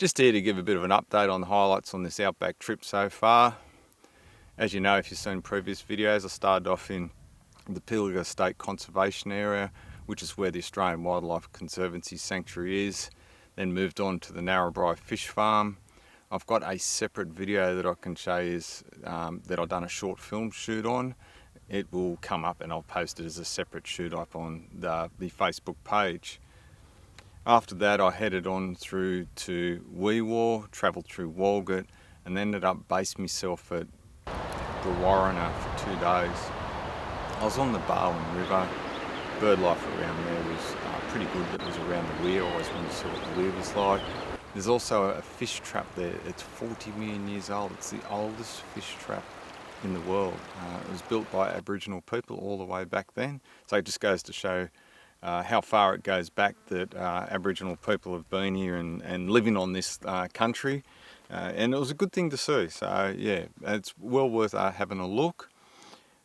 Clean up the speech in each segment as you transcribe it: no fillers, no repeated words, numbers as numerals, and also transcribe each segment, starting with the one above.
Just here to give a bit of an update on the highlights on this outback trip so far. As you know, if you've seen previous videos, I started off in the Pilliga State Conservation Area, which is where the Australian Wildlife Conservancy Sanctuary is, then moved on to the Narrabri Fish Farm. I've got a separate video that I can show you that I've done a short film shoot on. It will come up and I'll post it as a separate shoot up on the Facebook page. After that, I headed on through to Weewaw, travelled through Walgett, and ended up based myself at Brewarrina for 2 days. I was on the Barwon River. Bird life around there was pretty good. It was around the weir. I always wanted to see what the weir was like. There's also a fish trap there. It's 40 million years old. It's the oldest fish trap in the world. It was built by Aboriginal people all the way back then. So it just goes to show how far it goes back that Aboriginal people have been here and living on this country. And it was a good thing to see. So yeah, it's well worth having a look.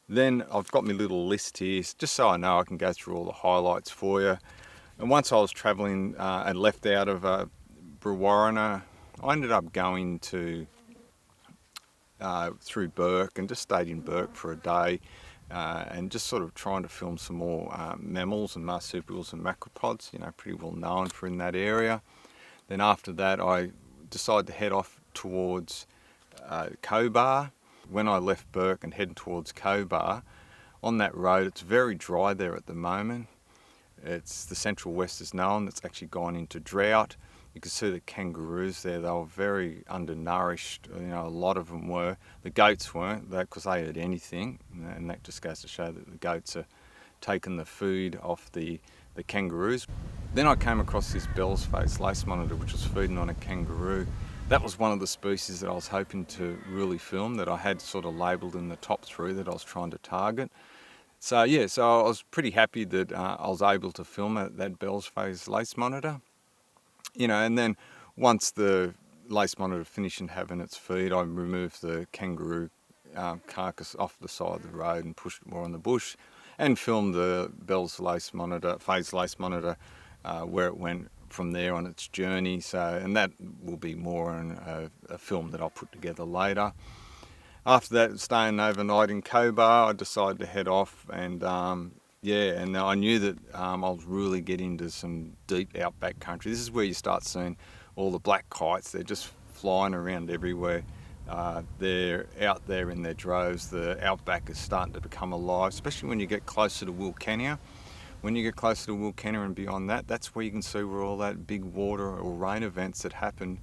Then I've got my little list here, just so I know I can go through all the highlights for you. And once I was travelling and left out of Brewarrina, I ended up going to through Burke and just stayed in Burke for a day. And just sort of trying to film some more mammals and marsupials and macropods, you know, pretty well known for in that area. Then after that, I decided to head off towards Cobar. When I left Burke and heading towards Cobar, on that road, it's very dry there at the moment. It's the Central West is known, it's actually gone into drought. You can see the kangaroos there, they were very undernourished, you know, a lot of them were. The goats weren't, because they ate anything, and that just goes to show that the goats are taking the food off the kangaroos. Then I came across this Bell's Face lace monitor, which was feeding on a kangaroo. That was one of the species that I was hoping to really film, that I had sort of labelled in the top 3 that I was trying to target. So yeah, so I was pretty happy that I was able to film that Bell's Face lace monitor. You know, and then once the lace monitor finished having its feed, I removed the kangaroo carcass off the side of the road and pushed it more on the bush, and filmed the Bell's lace monitor, Face lace monitor, where it went from there on its journey. So, and that will be more in a film that I'll put together later. After that, staying overnight in Cobar, I decided to head off, and yeah, and I knew that I was really getting into some deep outback country. This is where you start seeing all the black kites. They're just flying around everywhere. They're out there in their droves. The outback is starting to become alive, especially when you get closer to Wilcannia. When you get closer to Wilcannia and beyond that, that's where you can see where all that big water or rain events that happened,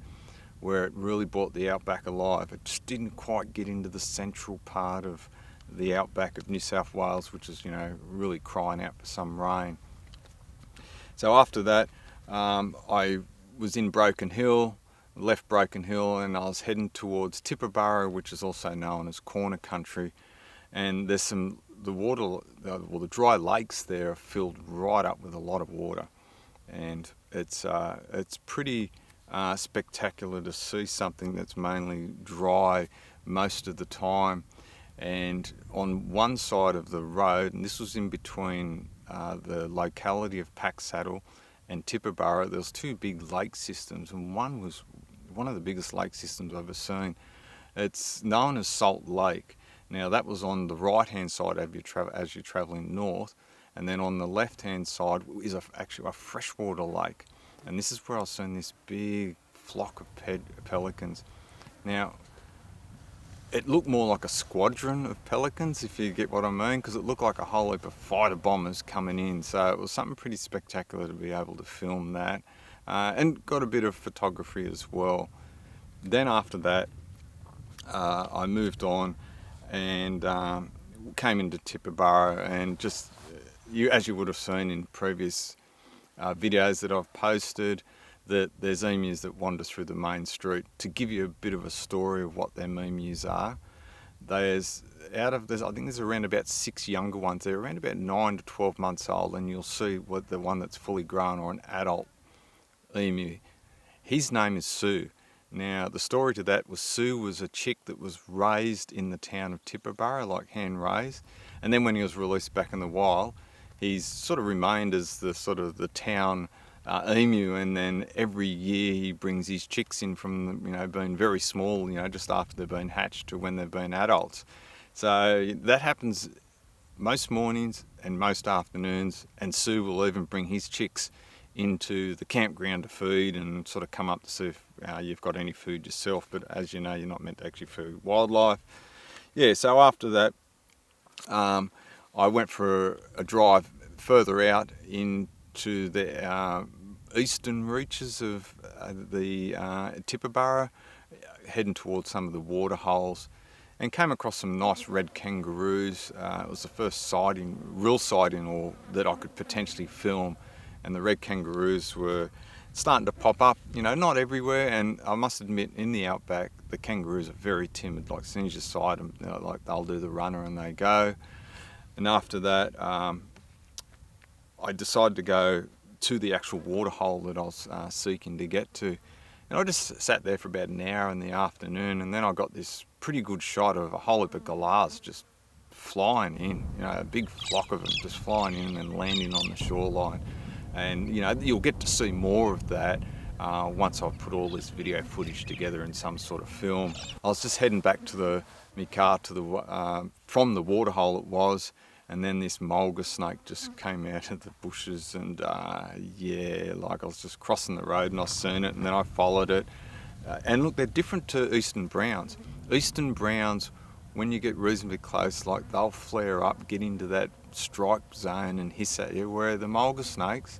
where it really brought the outback alive. It just didn't quite get into the central part of the outback of New South Wales, which is, you know, really crying out for some rain. So after that, I was in Broken Hill, left Broken Hill, and I was heading towards Tibooburra, which is also known as Corner Country. And there's the dry lakes there are filled right up with a lot of water, and it's pretty spectacular to see something that's mainly dry most of the time. And on one side of the road, and this was in between the locality of Packsaddle and Tibooburra, there was 2 big lake systems, and one was one of the biggest lake systems I've ever seen. It's known as Salt Lake. Now that was on the right hand side as you're travelling north, and then on the left hand side is actually a freshwater lake, and this is where I was seeing this big flock of pelicans. Now it looked more like a squadron of pelicans, if you get what I mean, because it looked like a whole heap of fighter bombers coming in. So it was something pretty spectacular to be able to film that, and got a bit of photography as well. Then after that, I moved on and came into Tibooburra, and just as you would have seen in previous videos that I've posted, that there's emus that wander through the main street. To give you a bit of a story of what them emus are, I think there's around about 6 younger ones. They're around about 9 to 12 months old, and you'll see what the one that's fully grown, or an adult emu. His name is Sue. Now, the story to that was Sue was a chick that was raised in the town of Tibooburra, like hand raised, and then when he was released back in the wild, he's sort of remained as the sort of the town emu, and then every year he brings his chicks in from, being very small, just after they've been hatched to when they've been adults. So that happens most mornings and most afternoons, and Sue will even bring his chicks into the campground to feed and sort of come up to see if you've got any food yourself. But as you know, you're not meant to actually feed wildlife. Yeah, so after that, I went for a drive further out into the eastern reaches of the Tibooburra, heading towards some of the water holes, and came across some nice red kangaroos. It was the first real sighting that I could potentially film, and the red kangaroos were starting to pop up, not everywhere. And I must admit, in the outback, the kangaroos are very timid. Like, as soon as you sight them, they'll do the runner and they go. And after that, I decided to go to the actual water hole that I was seeking to get to. And I just sat there for about an hour in the afternoon, and then I got this pretty good shot of a whole heap of galahs just flying in, a big flock of them just flying in and landing on the shoreline. And you'll get to see more of that once I've put all this video footage together in some sort of film. I was just heading back to my car from the water hole it was, and then this mulga snake just came out of the bushes, and I was just crossing the road and I seen it, and then I followed it. And look, they're different to eastern browns. Eastern browns, when you get reasonably close, they'll flare up, get into that strike zone and hiss at you, where the mulga snakes,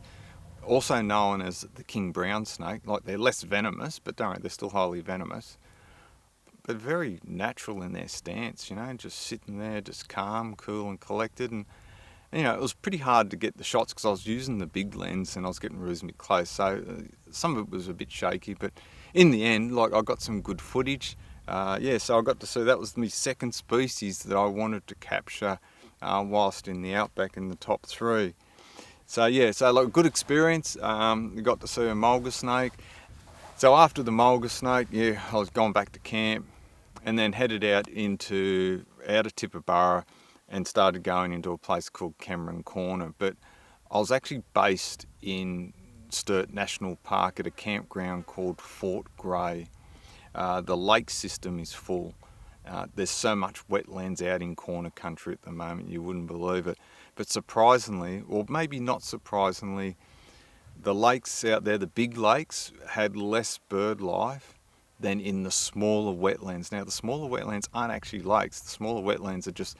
also known as the king brown snake, they're less venomous, but don't worry, they're still highly venomous. They're very natural in their stance, just sitting there, just calm, cool and collected. And it was pretty hard to get the shots because I was using the big lens and I was getting reasonably close. So some of it was a bit shaky, but in the end, I got some good footage. So I got to see, that was my second species that I wanted to capture whilst in the outback in the top 3. So good experience. Got to see a mulga snake. So after the mulga snake, I was going back to camp, and then headed out of Tibooburra and started going into a place called Cameron Corner. But I was actually based in Sturt National Park at a campground called Fort Grey. The lake system is full. There's so much wetlands out in Corner Country at the moment, you wouldn't believe it. But surprisingly, or maybe not surprisingly, the lakes out there, the big lakes, had less bird life than in the smaller wetlands. Now, the smaller wetlands aren't actually lakes. The smaller wetlands are just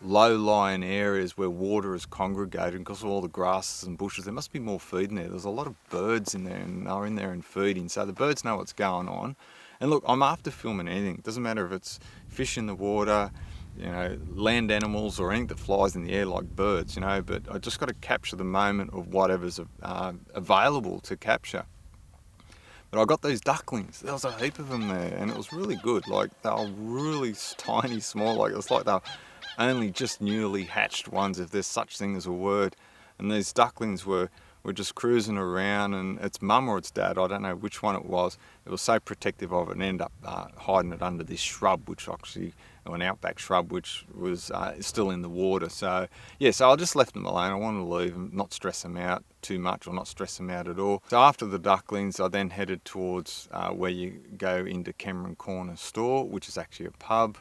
low-lying areas where water is congregated because of all the grasses and bushes. There must be more feed in there. There's a lot of birds in there, and they're in there and feeding. So the birds know what's going on. And look, I'm after filming anything. It doesn't matter if it's fish in the water, land animals, or anything that flies in the air like birds, but I just got to capture the moment of whatever's available to capture. But I got these ducklings. There was a heap of them there, and it was really good. They were really tiny, small. It was like they were only just newly hatched ones, if there's such thing as a word. And these ducklings were just cruising around, and its mum or its dad, I don't know which one it was so protective of it and ended up hiding it under this shrub, or an outback shrub, which was still in the water. So I just left them alone. I wanted to leave them, not stress them out too much, or not stress them out at all. So after the ducklings, I then headed towards where you go into Cameron Corner store, which is actually a pub.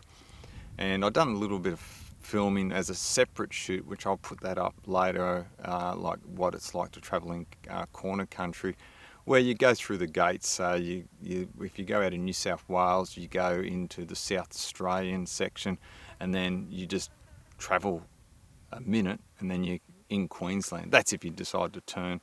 And I'd done a little bit of filming as a separate shoot, which I'll put that up later, like what it's like to travel in Corner Country, where you go through the gates. So if you go out in New South Wales, you go into the South Australian section, and then you just travel a minute, and then you're in Queensland. That's if you decide to turn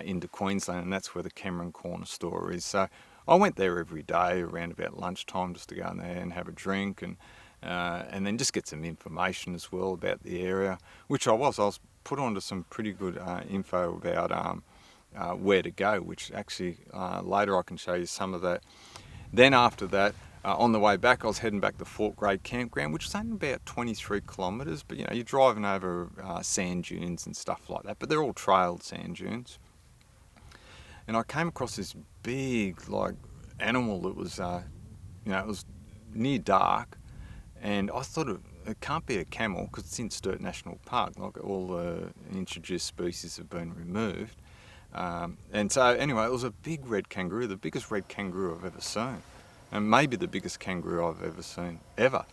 into Queensland, and that's where the Cameron Corner store is. So I went there every day around about lunchtime just to go in there and have a drink, and then just get some information as well about the area, which I was put onto some pretty good info about where to go, which actually later I can show you some of that. Then after that, on the way back, I was heading back to Fort Grey campground, which is only about 23 kilometres, but you're driving over sand dunes and stuff like that, but they're all trailed sand dunes. And I came across this big animal that was, it was near dark, and I thought it can't be a camel because it's in Sturt National Park. All the introduced species have been removed. And so anyway, it was a big red kangaroo, the biggest red kangaroo I've ever seen, and maybe the biggest kangaroo I've ever seen, ever.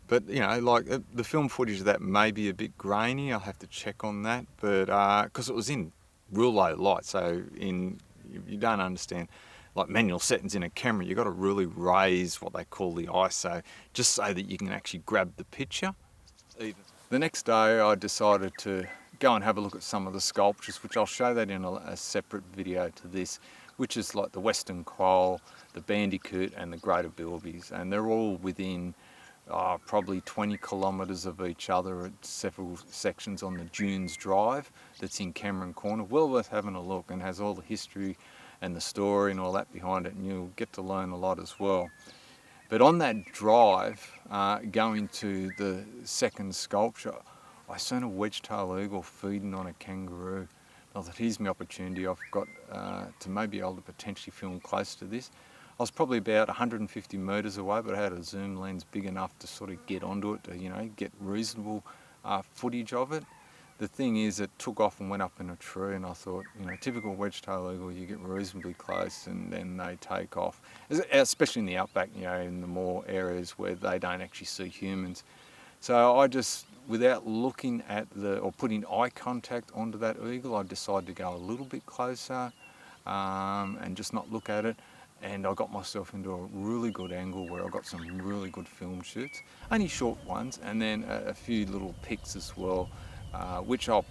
But, you know, like the film footage of that may be a bit grainy. I'll have to check on that. But because it was in real low light, so you don't understand, like manual settings in a camera, you've got to really raise what they call the ISO, just so that you can actually grab the picture. The next day I decided to go and have a look at some of the sculptures, which I'll show that in a separate video to this, which is like the Western Quoll, the Bandicoot and the Greater Bilbies, and they're all within probably 20 kilometres of each other at several sections on the Dunes Drive that's in Cameron Corner. Well worth having a look, and has all the history and the story and all that behind it, and you'll get to learn a lot as well. But on that drive, going to the second sculpture, I seen a wedge-tailed eagle feeding on a kangaroo. I thought, here's my opportunity. I've got to maybe be able to potentially film close to this. I was probably about 150 metres away, but I had a zoom lens big enough to sort of get onto it, to, you know, get reasonable footage of it. The thing is, it took off and went up in a tree, and I thought, you know, typical wedge-tailed eagle, you get reasonably close and then they take off. Especially in the outback, you know, in the more areas where they don't actually see humans. So I just, without looking at or putting eye contact onto that eagle, I decided to go a little bit closer and just not look at it. And I got myself into a really good angle where I got some really good film shoots, only short ones, and then a few little pics as well, which I'll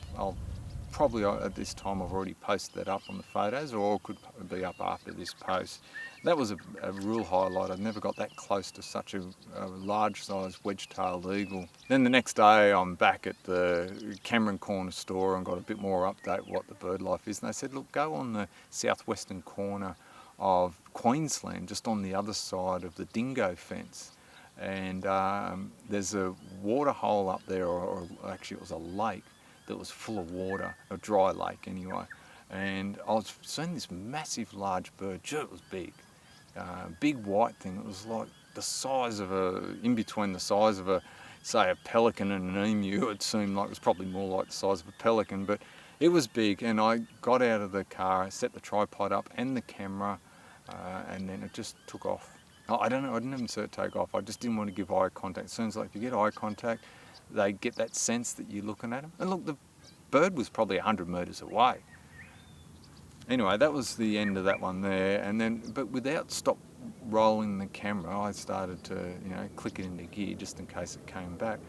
probably, at this time I've already posted that up on the photos, or could be up after this post. That was a real highlight. I've never got that close to such a large size wedge-tailed eagle. Then the next day I'm back at the Cameron Corner store and got a bit more update what the bird life is, and they said, look, go on the southwestern corner of Queensland, just on the other side of the dingo fence, and there's a water hole up there, or actually it was a lake that was full of water, a dry lake anyway, and I was seeing this massive large bird. Gee, it was big, big white thing. It was like the size of in between the size of say a pelican and an emu. It seemed like it was probably more like the size of a pelican, but it was big. And I got out of the car, set the tripod up and the camera, and then it just took off. I don't know, I didn't even see it take off. I just didn't want to give eye contact. It seems like if you get eye contact, they get that sense that you're looking at them. And look, the bird was probably 100 metres away. Anyway, that was the end of that one there. And then, but without stop rolling the camera, I started to, you know, click it into gear just in case it came back.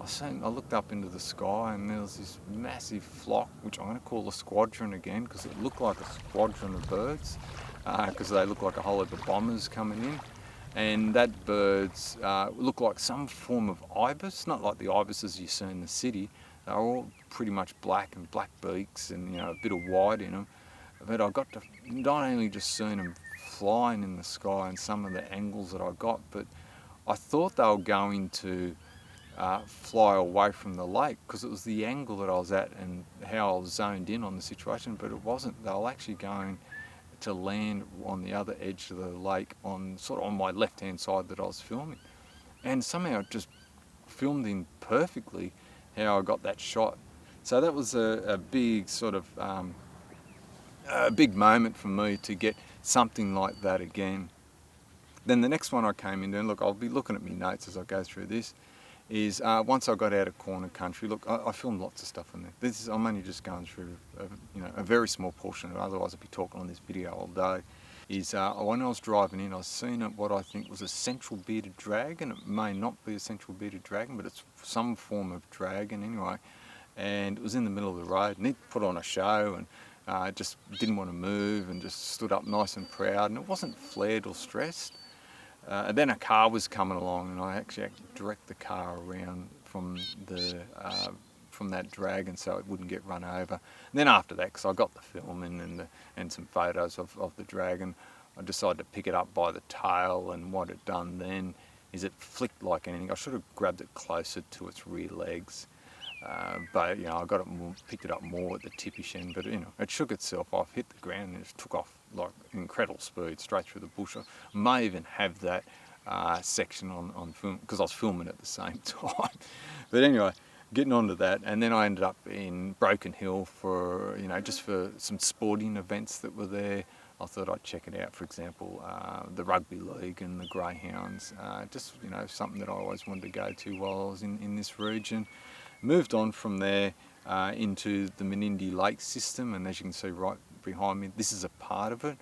I looked up into the sky, and there was this massive flock, which I'm going to call a squadron again, because it looked like a squadron of birds, because they look like a whole lot of bombers coming in. And that birds look like some form of ibis, not like the ibises you see in the city. They're all pretty much black and black beaks and, you know, a bit of white in them. But I got to not only just seeing them flying in the sky and some of the angles that I got, but I thought they were going to fly away from the lake, because it was the angle that I was at and how I was zoned in on the situation, but it wasn't. They were actually going to land on the other edge of the lake, sort of on my left hand side that I was filming, and somehow it just filmed in perfectly how I got that shot. So that was a big sort of a big moment for me to get something like that again. Then the next one I came into, and look, I'll be looking at my notes as I go through this, is once I got out of Corner Country, look, I filmed lots of stuff in there. I'm only just going through a very small portion of it, otherwise I'd be talking on this video all day. Is when I was driving in, I was seeing what I think was a central bearded dragon. It may not be a central bearded dragon, but it's some form of dragon anyway. And it was in the middle of the road, and it put on a show, and just didn't want to move, and just stood up nice and proud, and it wasn't flared or stressed. And then a car was coming along, and I actually had to direct the car around from that dragon so it wouldn't get run over. And then after that, because I got the film and some photos of the dragon, I decided to pick it up by the tail, and what it done then is it flicked like anything. I should have grabbed it closer to its rear legs, but you know, I got it picked it up more at the tippish end, but you know, it shook itself off, hit the ground, and it took off like incredible speed straight through the bush. I may even have that section on film, because I was filming at the same time. But anyway, getting onto that, and then I ended up in Broken Hill for, you know, just for some sporting events that were there. I thought I'd check it out, for example, the rugby league and the greyhounds, just, you know, something that I always wanted to go to while I was in this region. Moved on from there into the Menindee Lake system, and as you can see right behind me, this is a part of it.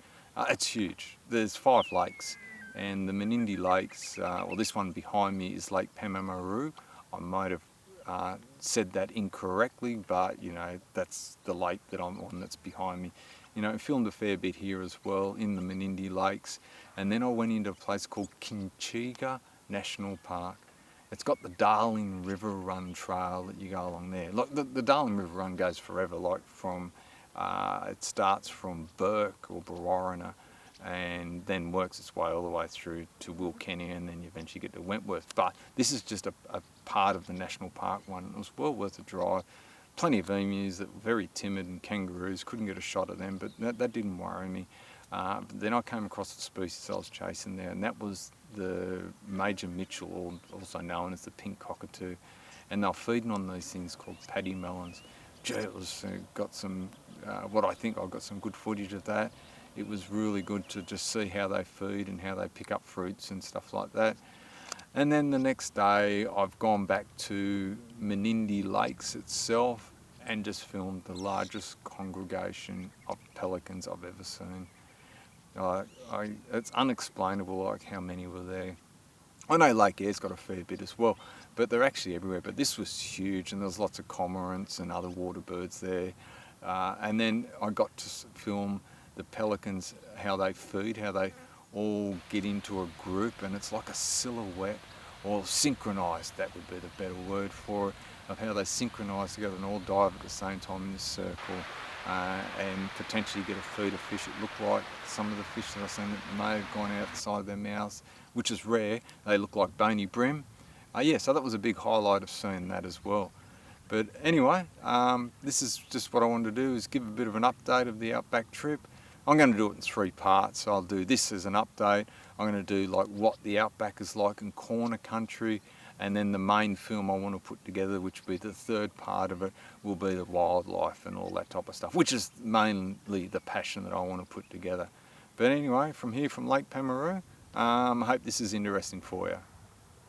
It's huge. There's 5 lakes, and the Menindee Lakes, well, this one behind me is Lake Pamamaroo. I might have said that incorrectly, but you know, that's the lake that I'm on that's behind me. You know, I filmed a fair bit here as well in the Menindee Lakes, and then I went into a place called Kinchiga National Park. It's got the Darling River Run trail that you go along there. Like the Darling River Run goes forever, like from, it starts from Burke or Berowra and then works its way all the way through to Wilkenny, and then you eventually get to Wentworth. But this is just a part of the national park one. It was well worth a drive. Plenty of emus that were very timid, and kangaroos, couldn't get a shot of them, but that didn't worry me. But then I came across the species I was chasing there, and that was the Major Mitchell, or also known as the pink cockatoo. And they're feeding on these things called paddy melons. Gee, it was got some, what I think I got some good footage of that. It was really good to just see how they feed and how they pick up fruits and stuff like that. And then the next day I've gone back to Menindee Lakes itself and just filmed the largest congregation of pelicans I've ever seen. It's unexplainable, like how many were there. I know Lake Aire's got a fair bit as well, but they're actually everywhere. But this was huge, and there was lots of cormorants and other water birds there. And then I got to film the pelicans, how they feed, how they all get into a group, and it's like a silhouette, or synchronised, that would be the better word for it, of how they synchronise together and all dive at the same time in this circle, and potentially get a feed of fish. It looked like some of the fish that I've seen that may have gone out the side of their mouths, which is rare. They look like bony bream. Yeah, so that was a big highlight of seeing that as well. But anyway, this is just what I wanted to do, is give a bit of an update of the Outback trip. I'm going to do it in 3 parts. So I'll do this as an update. I'm going to do like what the Outback is like in corner country, and then the main film I want to put together, which will be the 3rd part of it, will be the wildlife and all that type of stuff, which is mainly the passion that I want to put together. But anyway, from here, from Lake Pamamaroo, I hope this is interesting for you.